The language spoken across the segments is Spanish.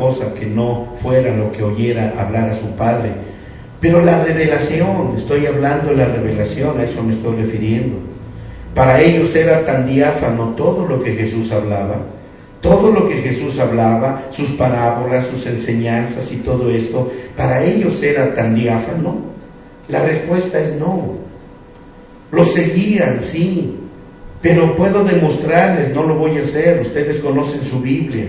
cosa que no fuera lo que oyera hablar a su padre. Pero la revelación, estoy hablando de la revelación, a eso me estoy refiriendo. Para ellos era tan diáfano todo lo que Jesús hablaba. Todo lo que Jesús hablaba, sus parábolas, sus enseñanzas y todo esto, para ellos era tan diáfano. La respuesta es no. Lo seguían, sí, pero puedo demostrarles, no lo voy a hacer, ustedes conocen su Biblia,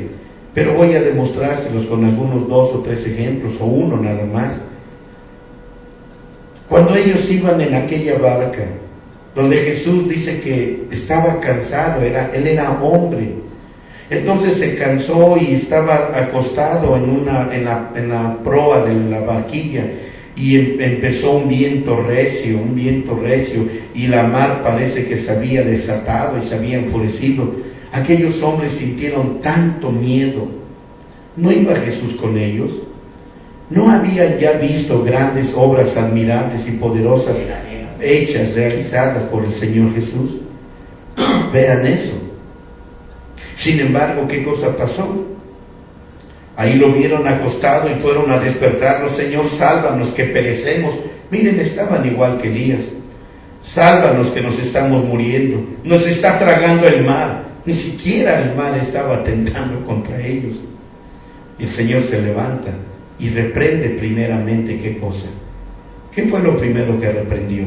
pero voy a demostrárselos con algunos 2 o 3 ejemplos, o uno nada más. Cuando ellos iban en aquella barca, donde Jesús dice que estaba cansado, él era hombre, entonces se cansó y estaba acostado en la proa de la barquilla, y empezó un viento recio, y la mar parece que se había desatado y se había enfurecido. Aquellos hombres sintieron tanto miedo. ¿No iba Jesús con ellos? ¿No habían ya visto grandes obras admirables y poderosas hechas, realizadas por el Señor Jesús? Vean eso. Sin embargo, ¿qué cosa pasó? Ahí lo vieron acostado y fueron a despertarlo. Señor, sálvanos que perecemos. Miren, estaban igual que Elías. Sálvanos que nos estamos muriendo. Nos está tragando el mar. Ni siquiera el mar estaba atentando contra ellos. Y el Señor se levanta y reprende primeramente ¿qué cosa? ¿Qué fue lo primero que reprendió?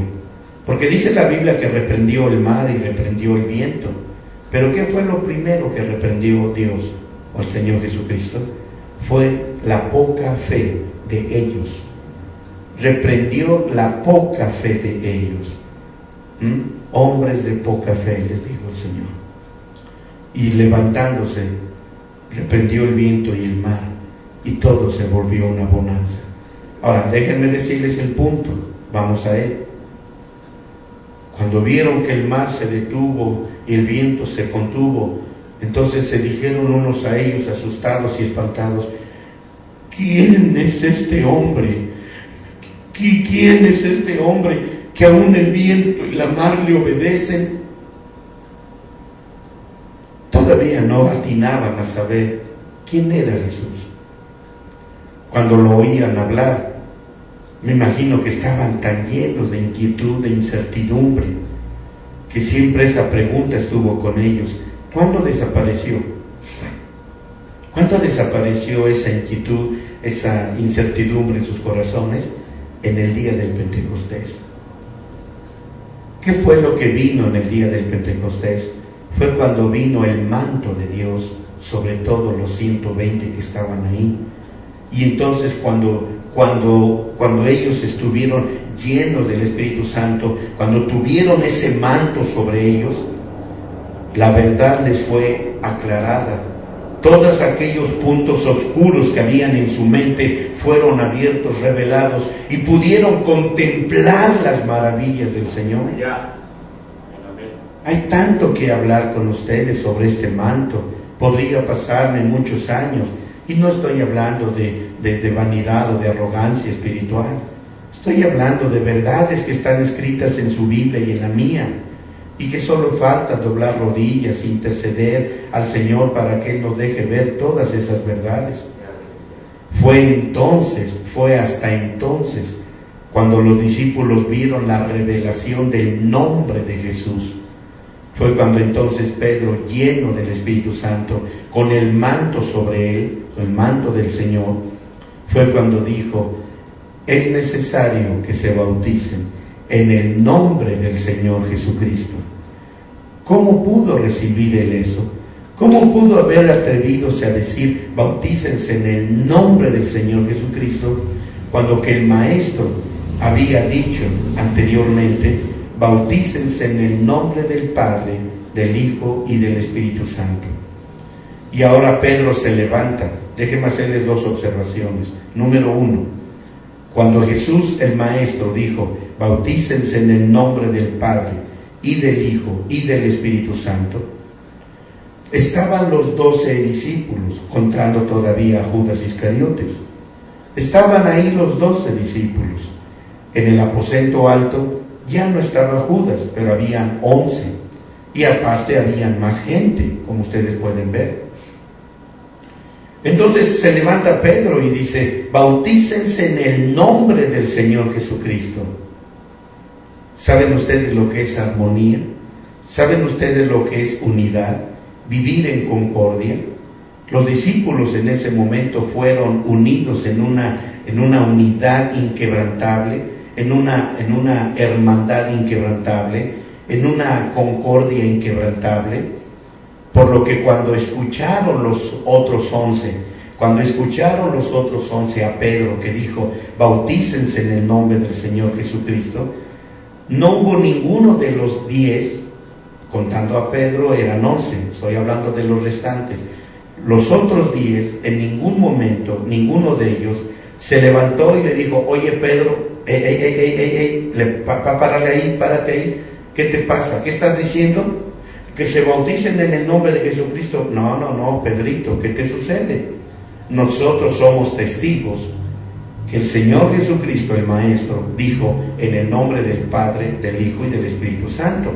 Porque dice la Biblia que reprendió el mar y reprendió el viento. Pero ¿qué fue lo primero que reprendió Dios o el Señor Jesucristo? Fue la poca fe de ellos. Reprendió la poca fe de ellos. Hombres de poca fe, les dijo el Señor. Y levantándose, reprendió el viento y el mar, y todo se volvió una bonanza. Ahora, déjenme decirles el punto. Vamos a él. Cuando vieron que el mar se detuvo y el viento se contuvo, entonces se dijeron unos a ellos, asustados y espantados: ¿quién es este hombre? ¿Quién es este hombre que aún el viento y la mar le obedecen? Todavía no atinaban a saber quién era Jesús. Cuando lo oían hablar, me imagino que estaban tan llenos de inquietud, de incertidumbre, que siempre esa pregunta estuvo con ellos: ¿cuándo desapareció? ¿Cuándo desapareció esa inquietud, esa incertidumbre en sus corazones? En el día del Pentecostés. ¿Qué fue lo que vino en el día del Pentecostés? Fue cuando vino el manto de Dios sobre todos los 120 que estaban ahí. Y entonces cuando ellos estuvieron llenos del Espíritu Santo, cuando tuvieron ese manto sobre ellos, la verdad les fue aclarada. Todos aquellos puntos oscuros que habían en su mente fueron abiertos, revelados, y pudieron contemplar las maravillas del Señor. Hay tanto que hablar con ustedes sobre este manto. Podría pasarme muchos años, y no estoy hablando de vanidad o de arrogancia espiritual. Estoy hablando de verdades que están escritas en su Biblia y en la mía, y que solo falta doblar rodillas e interceder al Señor para que Él nos deje ver todas esas verdades. Fue hasta entonces cuando los discípulos vieron la revelación del nombre de Jesús. Fue cuando entonces Pedro, lleno del Espíritu Santo, con el manto sobre él, el manto del Señor, fue cuando dijo: es necesario que se bauticen en el nombre del Señor Jesucristo. ¿Cómo pudo recibir él eso? ¿Cómo pudo haber atrevidose a decir: bautícense en el nombre del Señor Jesucristo, cuando que el Maestro había dicho anteriormente: bautícense en el nombre del Padre, del Hijo y del Espíritu Santo? Y ahora Pedro se levanta. Déjenme hacerles 2 observaciones. Número 1, cuando Jesús el Maestro dijo: bautícense en el nombre del Padre y del Hijo y del Espíritu Santo, estaban los 12 discípulos, contando todavía a Judas Iscariote. Estaban ahí los 12 discípulos. En el aposento alto ya no estaba Judas, pero habían 11, y aparte habían más gente, como ustedes pueden ver. Entonces se levanta Pedro y dice: bautícense en el nombre del Señor Jesucristo. ¿Saben ustedes lo que es armonía? ¿Saben ustedes lo que es unidad? Vivir en concordia. Los discípulos en ese momento fueron unidos en una unidad inquebrantable, en una hermandad inquebrantable, en una concordia inquebrantable. Por lo que cuando escucharon los otros 11 a Pedro que dijo: bautícense en el nombre del Señor Jesucristo, no hubo ninguno de los 10, contando a Pedro eran 11, estoy hablando de los restantes. Los otros 10, en ningún momento, ninguno de ellos se levantó y le dijo: oye Pedro, párale ahí, párate ahí, ¿qué te pasa? ¿Qué estás diciendo? ¿Que se bauticen en el nombre de Jesucristo? No, Pedrito, ¿qué te sucede? Nosotros somos testigos que el Señor Jesucristo, el Maestro, dijo: en el nombre del Padre, del Hijo y del Espíritu Santo.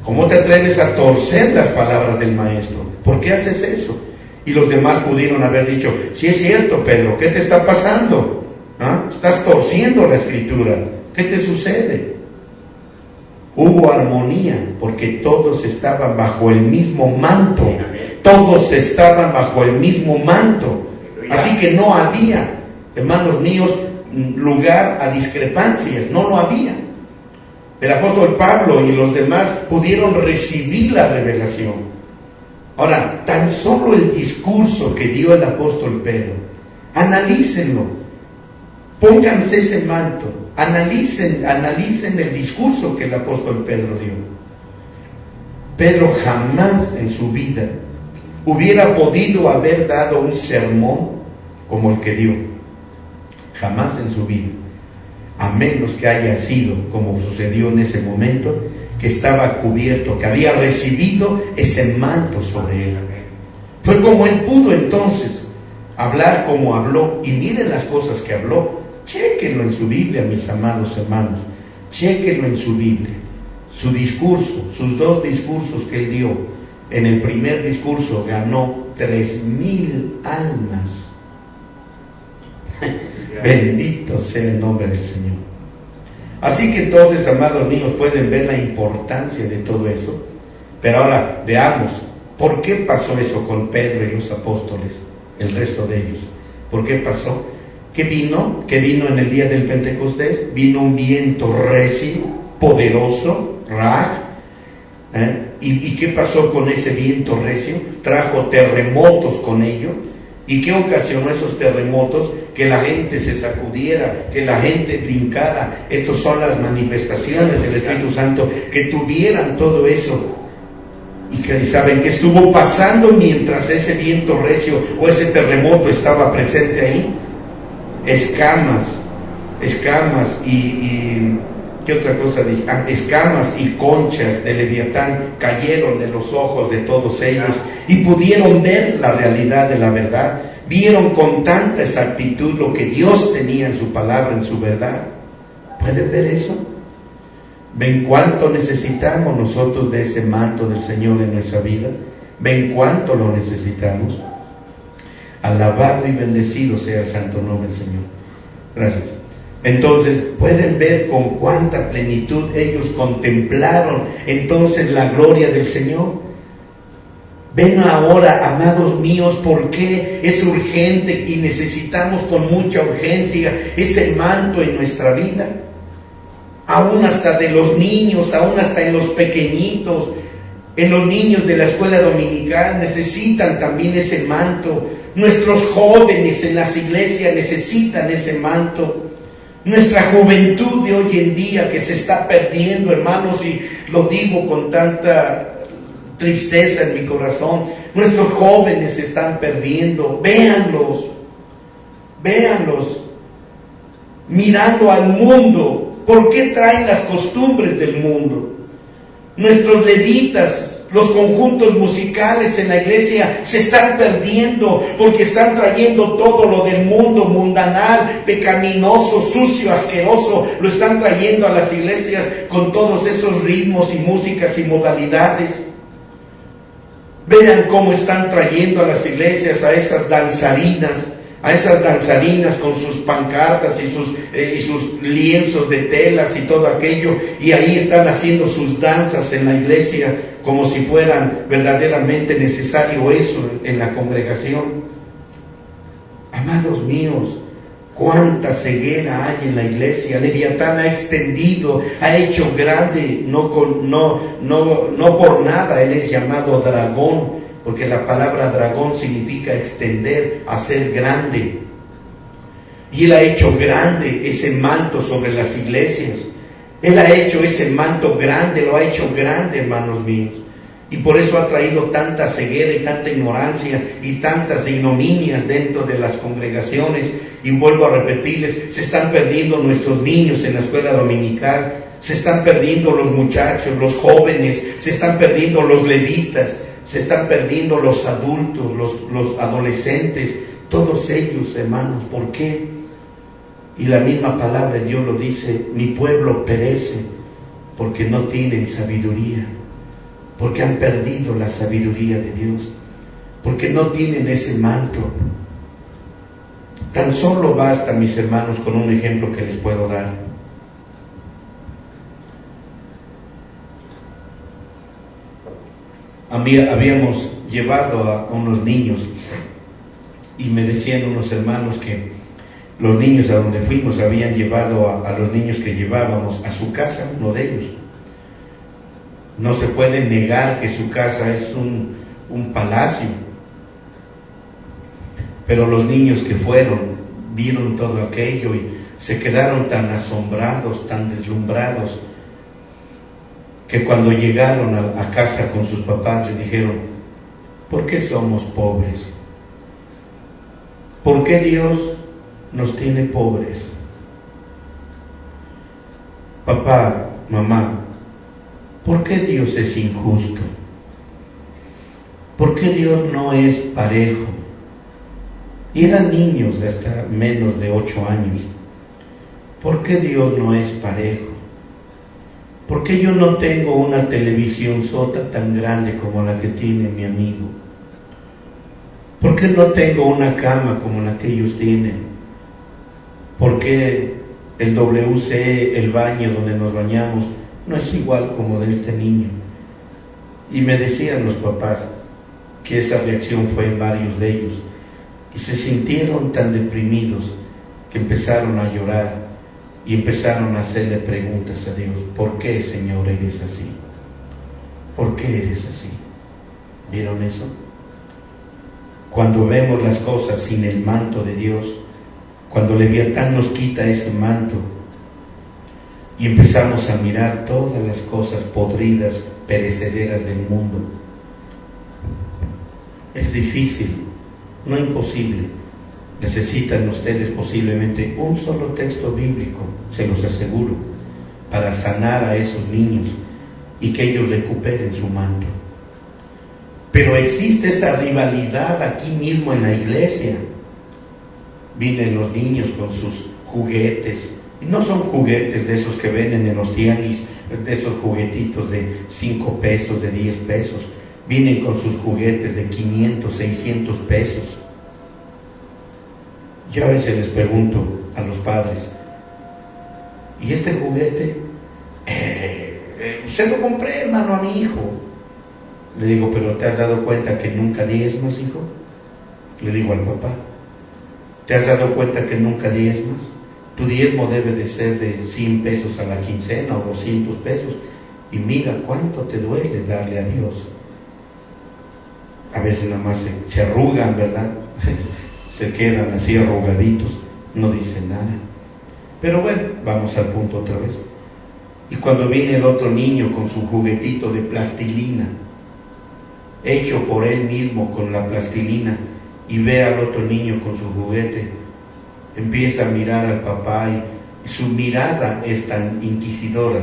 ¿Cómo te atreves a torcer las palabras del Maestro? ¿Por qué haces eso? Y los demás pudieron haber dicho: sí es cierto, Pedro, ¿qué te está pasando? ¿Ah? Estás torciendo la Escritura, ¿qué te sucede? Hubo armonía porque todos estaban bajo el mismo manto. Todos estaban bajo el mismo manto. Así que no había, hermanos míos, lugar a discrepancias. No lo había. El apóstol Pablo y los demás pudieron recibir la revelación. Ahora, tan solo el discurso que dio el apóstol Pedro, analícenlo. Pónganse ese manto. Analicen el discurso que el apóstol Pedro dio. Pedro jamás en su vida hubiera podido haber dado un sermón como el que dio. Jamás en su vida. A menos que haya sido, como sucedió en ese momento, que estaba cubierto, que había recibido ese manto sobre él. Fue como él pudo entonces hablar como habló. Y miren las cosas que habló. Chéquenlo en su Biblia, mis amados hermanos. Chéquenlo en su Biblia. Su discurso, sus 2 discursos que él dio. En el primer discurso ganó 3,000 almas. Bendito sea el nombre del Señor. Así que entonces, amados míos, pueden ver la importancia de todo eso. Pero ahora veamos, ¿por qué pasó eso con Pedro y los apóstoles? El resto de ellos. ¿Por qué pasó? ¿Qué vino? ¿Qué vino en el día del Pentecostés? Vino un viento recio, poderoso, Raj. ¿Y qué pasó con ese viento recio? Trajo terremotos con ello. ¿Y qué ocasionó esos terremotos? Que la gente se sacudiera, que la gente brincara. Estas son las manifestaciones del Espíritu Santo, que tuvieran todo eso. Y que saben que estuvo pasando mientras ese viento recio o ese terremoto estaba presente ahí. Escamas y ¿qué otra cosa dije? Escamas y conchas de Leviatán cayeron de los ojos de todos ellos y pudieron ver la realidad de la verdad. Vieron con tanta exactitud lo que Dios tenía en su palabra, en su verdad. ¿Pueden ver eso? ¿Ven cuánto necesitamos nosotros de ese manto del Señor en nuestra vida? ¿Ven cuánto lo necesitamos? Alabado y bendecido sea el santo nombre del Señor. Gracias. Entonces, pueden ver con cuánta plenitud ellos contemplaron entonces la gloria del Señor. Ven ahora, amados míos, por qué es urgente y necesitamos con mucha urgencia ese manto en nuestra vida. Aún hasta de los niños, aún hasta en los pequeñitos, en los niños de la escuela dominical necesitan también ese manto. Nuestros jóvenes en las iglesias necesitan ese manto. Nuestra juventud de hoy en día que se está perdiendo, hermanos, y lo digo con tanta tristeza en mi corazón. Nuestros jóvenes se están perdiendo. Véanlos, mirando al mundo. ¿Por qué traen las costumbres del mundo? Nuestros levitas, los conjuntos musicales en la iglesia se están perdiendo porque están trayendo todo lo del mundo mundanal, pecaminoso, sucio, asqueroso. Lo están trayendo a las iglesias con todos esos ritmos y músicas y modalidades. Vean cómo están trayendo a las iglesias a esas danzarinas con sus pancartas y sus lienzos de telas y todo aquello, y ahí están haciendo sus danzas en la iglesia como si fueran verdaderamente necesario eso en la congregación. Amados míos, cuánta ceguera hay en la iglesia. Leviatán ha extendido, ha hecho grande, no por nada él es llamado dragón, porque la palabra dragón significa extender, hacer grande. Y él ha hecho grande ese manto sobre las iglesias. Él ha hecho ese manto grande, lo ha hecho grande, hermanos míos. Y por eso ha traído tanta ceguera y tanta ignorancia y tantas ignominias dentro de las congregaciones. Y vuelvo a repetirles, se están perdiendo nuestros niños en la escuela dominical, se están perdiendo los muchachos, los jóvenes, se están perdiendo los levitas, se están perdiendo los adultos, los adolescentes, todos ellos, hermanos. ¿Por qué? Y la misma palabra de Dios lo dice: mi pueblo perece porque no tienen sabiduría, porque han perdido la sabiduría de Dios, porque no tienen ese manto. Tan solo basta, mis hermanos, con un ejemplo que les puedo dar. Habíamos llevado a unos niños y me decían unos hermanos que los niños a donde fuimos habían llevado a los niños que llevábamos a su casa, uno de ellos. No se puede negar que su casa es un palacio, pero los niños que fueron vieron todo aquello y se quedaron tan asombrados, tan deslumbrados, que cuando llegaron a casa con sus papás le dijeron: ¿por qué somos pobres? ¿Por qué Dios nos tiene pobres? Papá, mamá, ¿por qué Dios es injusto? ¿Por qué Dios no es parejo? Y eran niños de hasta menos de 8 años. ¿Por qué Dios no es parejo? ¿Por qué yo no tengo una televisión sota tan grande como la que tiene mi amigo? ¿Por qué no tengo una cama como la que ellos tienen? ¿Por qué el WC, el baño donde nos bañamos, no es igual como de este niño? Y me decían los papás que esa reacción fue en varios de ellos, y se sintieron tan deprimidos que empezaron a llorar y empezaron a hacerle preguntas a Dios: ¿por qué, Señor, eres así? ¿Por qué eres así? ¿Vieron eso? Cuando vemos las cosas sin el manto de Dios, cuando Leviatán nos quita ese manto y empezamos a mirar todas las cosas podridas, perecederas del mundo, es difícil, no imposible. Necesitan ustedes posiblemente un solo texto bíblico, se los aseguro, para sanar a esos niños y que ellos recuperen su manto. Pero existe esa rivalidad aquí mismo en la iglesia. Vienen los niños con sus juguetes, y no son juguetes de esos que venden en los tianguis, de esos juguetitos de 5 pesos, de 10 pesos. Vienen con sus juguetes de 500, 600 pesos. Yo a veces les pregunto a los padres: ¿y este juguete? Se lo compré, hermano, a mi hijo. Le digo: ¿pero te has dado cuenta que nunca diezmas, hijo? Le digo al papá: ¿te has dado cuenta que nunca diezmas? Tu diezmo debe de ser de 100 pesos a la quincena o 200 pesos. Y mira cuánto te duele darle a Dios. A veces nada más se arrugan, ¿verdad? Se quedan así arrugaditos, no dicen nada. Pero bueno, vamos al punto otra vez. Y cuando viene el otro niño con su juguetito de plastilina, hecho por él mismo con la plastilina, y ve al otro niño con su juguete, empieza a mirar al papá y su mirada es tan inquisidora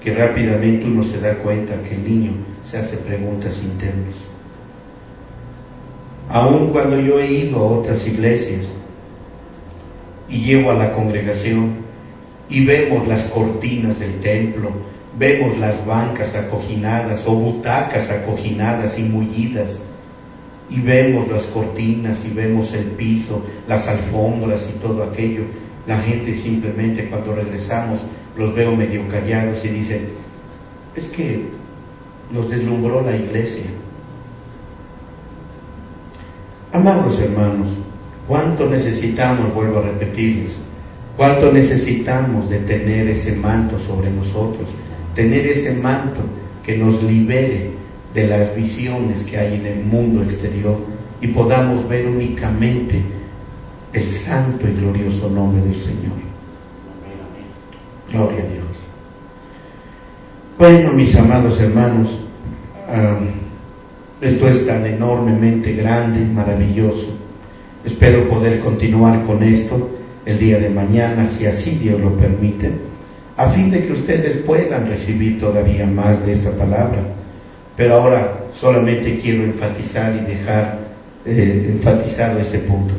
que rápidamente uno se da cuenta que el niño se hace preguntas internas. Aun cuando yo he ido a otras iglesias y llego a la congregación y vemos las cortinas del templo vemos las bancas acoginadas o butacas acoginadas y mullidas, y vemos las cortinas y vemos el piso, las alfombras y todo aquello. La gente simplemente, cuando regresamos, los veo medio callados y dicen: es que nos deslumbró la iglesia. Amados hermanos, ¿cuánto necesitamos, vuelvo a repetirles, cuánto necesitamos de tener ese manto sobre nosotros, tener ese manto que nos libere de las visiones que hay en el mundo exterior y podamos ver únicamente el santo y glorioso nombre del Señor? Gloria a Dios. Bueno, mis amados hermanos, esto es tan enormemente grande, maravilloso. Espero poder continuar con esto el día de mañana, si así Dios lo permite, a fin de que ustedes puedan recibir todavía más de esta palabra. Pero ahora solamente quiero enfatizar y dejar enfatizado este punto: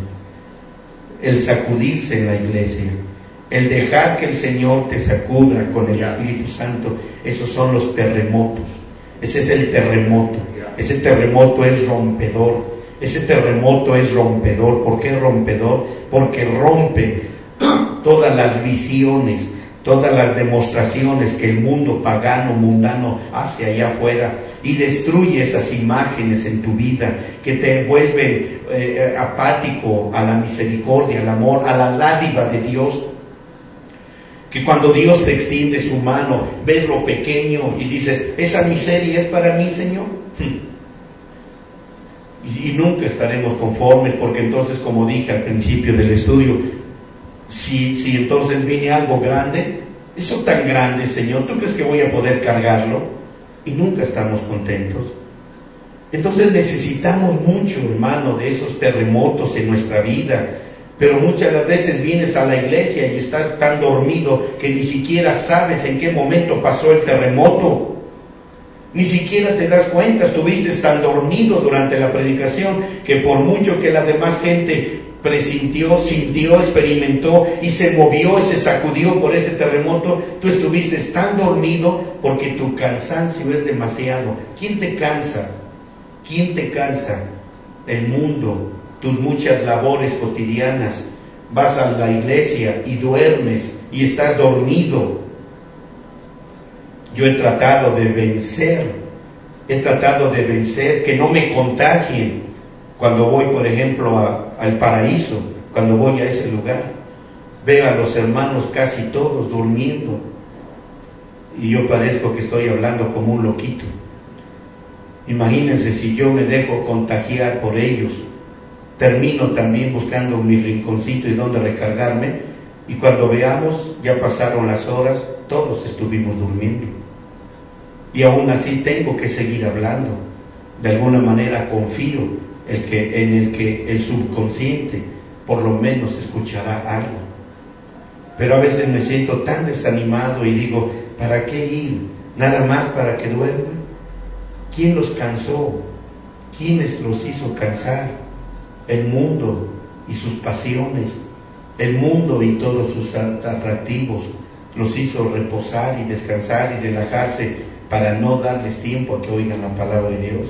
el sacudirse en la iglesia, el dejar que el Señor te sacuda con el Espíritu Santo. Esos son los terremotos. Ese es el terremoto. Ese terremoto es rompedor. Ese terremoto es rompedor. ¿Por qué rompedor? Porque rompe todas las visiones, todas las demostraciones que el mundo pagano, mundano hace allá afuera, y destruye esas imágenes en tu vida que te vuelven apático a la misericordia, al amor, a la dádiva de Dios. Que cuando Dios te extiende su mano, ves lo pequeño y dices: esa miseria es para mí, Señor. Y nunca estaremos conformes, porque entonces, como dije al principio del estudio, si entonces viene algo grande, eso tan grande, Señor, ¿tú crees que voy a poder cargarlo? Y nunca estamos contentos. Entonces necesitamos mucho, hermano, de esos terremotos en nuestra vida. Pero muchas veces vienes a la iglesia y estás tan dormido que ni siquiera sabes en qué momento pasó el terremoto. Ni siquiera te das cuenta, estuviste tan dormido durante la predicación que por mucho que la demás gente presintió, sintió, experimentó y se movió y se sacudió por ese terremoto, tú estuviste tan dormido porque tu cansancio es demasiado. ¿Quién te cansa? ¿Quién te cansa? El mundo, tus muchas labores cotidianas. Vas a la iglesia y duermes y estás dormido. Yo he tratado de vencer que no me contagien cuando voy, por ejemplo, al paraíso, cuando voy a ese lugar. Veo a los hermanos casi todos durmiendo y yo parezco que estoy hablando como un loquito. Imagínense si yo me dejo contagiar por ellos, termino también buscando mi rinconcito y donde recargarme, y cuando veamos, ya pasaron las horas, todos estuvimos durmiendo. Y aún así tengo que seguir hablando. De alguna manera confío en el que el subconsciente por lo menos escuchará algo. Pero a veces me siento tan desanimado y digo: ¿para qué ir? ¿Nada más para que duerman? ¿Quién los cansó? ¿Quiénes los hizo cansar? El mundo y sus pasiones, el mundo y todos sus atractivos los hizo reposar y descansar y relajarse para no darles tiempo a que oigan la palabra de Dios.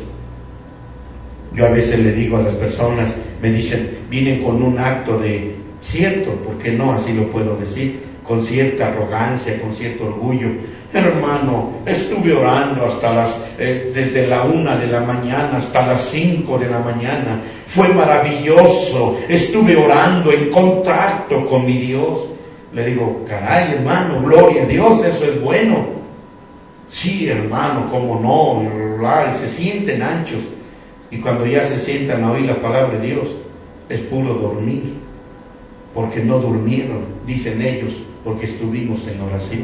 Yo a veces le digo a las personas, me dicen, vienen con un acto de, cierto, ¿por qué no? Así lo puedo decir, con cierta arrogancia, con cierto orgullo: hermano, estuve orando desde la 1 de la mañana hasta las 5 de la mañana, fue maravilloso, estuve orando en contacto con mi Dios. Le digo: caray, hermano, gloria a Dios, eso es bueno. Sí, hermano, cómo no, y se sienten anchos, y cuando ya se sientan a oír la palabra de Dios, es puro dormir, porque no durmieron, dicen ellos, porque estuvimos en oración.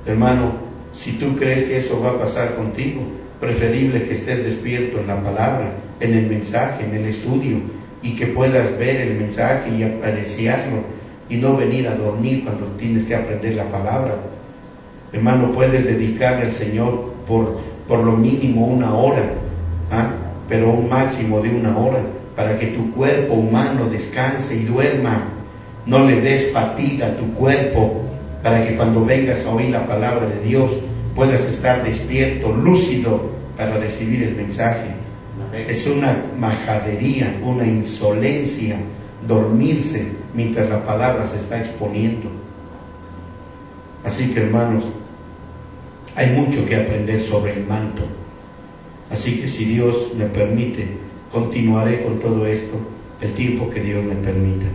Hermano, si tú crees que eso va a pasar contigo, preferible que estés despierto en la palabra, en el mensaje, en el estudio, y que puedas ver el mensaje y apreciarlo, y no venir a dormir cuando tienes que aprender la palabra. Hermano, puedes dedicarle al Señor por lo mínimo 1 hora, pero un máximo de 1 hora, para que tu cuerpo humano descanse y duerma. No le des fatiga a tu cuerpo, para que cuando vengas a oír la palabra de Dios puedas estar despierto, lúcido para recibir el mensaje. Es una majadería, una insolencia dormirse mientras la palabra se está exponiendo. Así que, hermanos, hay mucho que aprender sobre el manto. Así que si Dios me permite, continuaré con todo esto el tiempo que Dios me permita.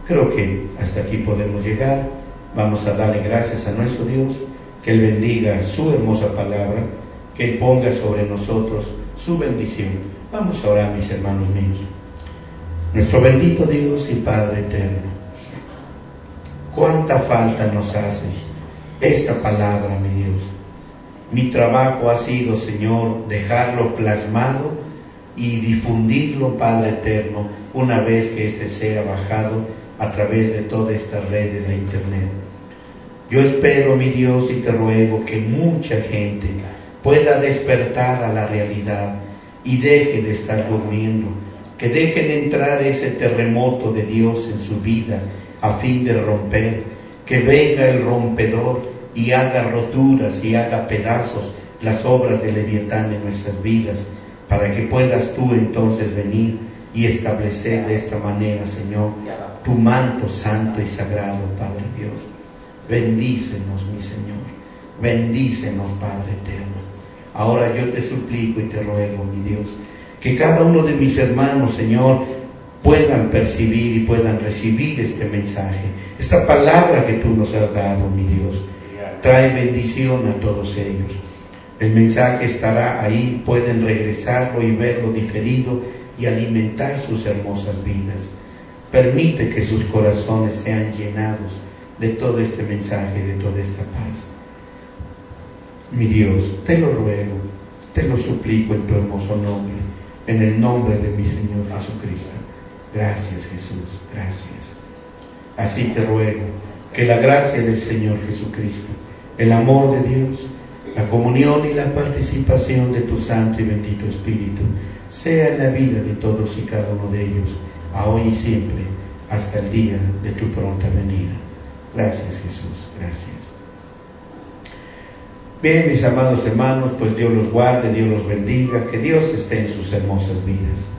Creo que hasta aquí podemos llegar. Vamos a darle gracias a nuestro Dios, que Él bendiga su hermosa palabra, que Él ponga sobre nosotros su bendición. Vamos a orar, mis hermanos míos. Nuestro bendito Dios y Padre eterno, cuánta falta nos hace esta palabra, mi Dios. Mi trabajo ha sido, Señor, dejarlo plasmado y difundirlo, Padre eterno, una vez que éste sea bajado a través de todas estas redes de internet. Yo espero, mi Dios, y te ruego que mucha gente pueda despertar a la realidad y deje de estar durmiendo, que dejen entrar ese terremoto de Dios en su vida a fin de romper, que venga el rompedor y haga roturas y haga pedazos las obras de Leviatán en nuestras vidas, para que puedas tú entonces venir y establecer de esta manera, Señor, tu manto santo y sagrado, Padre Dios. Bendícenos, mi Señor, bendícenos, Padre eterno. Ahora yo te suplico y te ruego, mi Dios, que cada uno de mis hermanos, Señor, puedan percibir y puedan recibir este mensaje, esta palabra que tú nos has dado, mi Dios. Trae bendición a todos ellos. El mensaje estará ahí, pueden regresarlo y verlo diferido y alimentar sus hermosas vidas. Permite que sus corazones sean llenados de todo este mensaje, de toda esta paz. Mi Dios, te lo ruego, te lo suplico en tu hermoso nombre, en el nombre de mi Señor Jesucristo. Gracias, Jesús, gracias. Así te ruego que la gracia del Señor Jesucristo, el amor de Dios, la comunión y la participación de tu Santo y bendito Espíritu sea en la vida de todos y cada uno de ellos, a hoy y siempre, hasta el día de tu pronta venida. Gracias, Jesús, gracias. Bien, mis amados hermanos, pues Dios los guarde, Dios los bendiga, que Dios esté en sus hermosas vidas.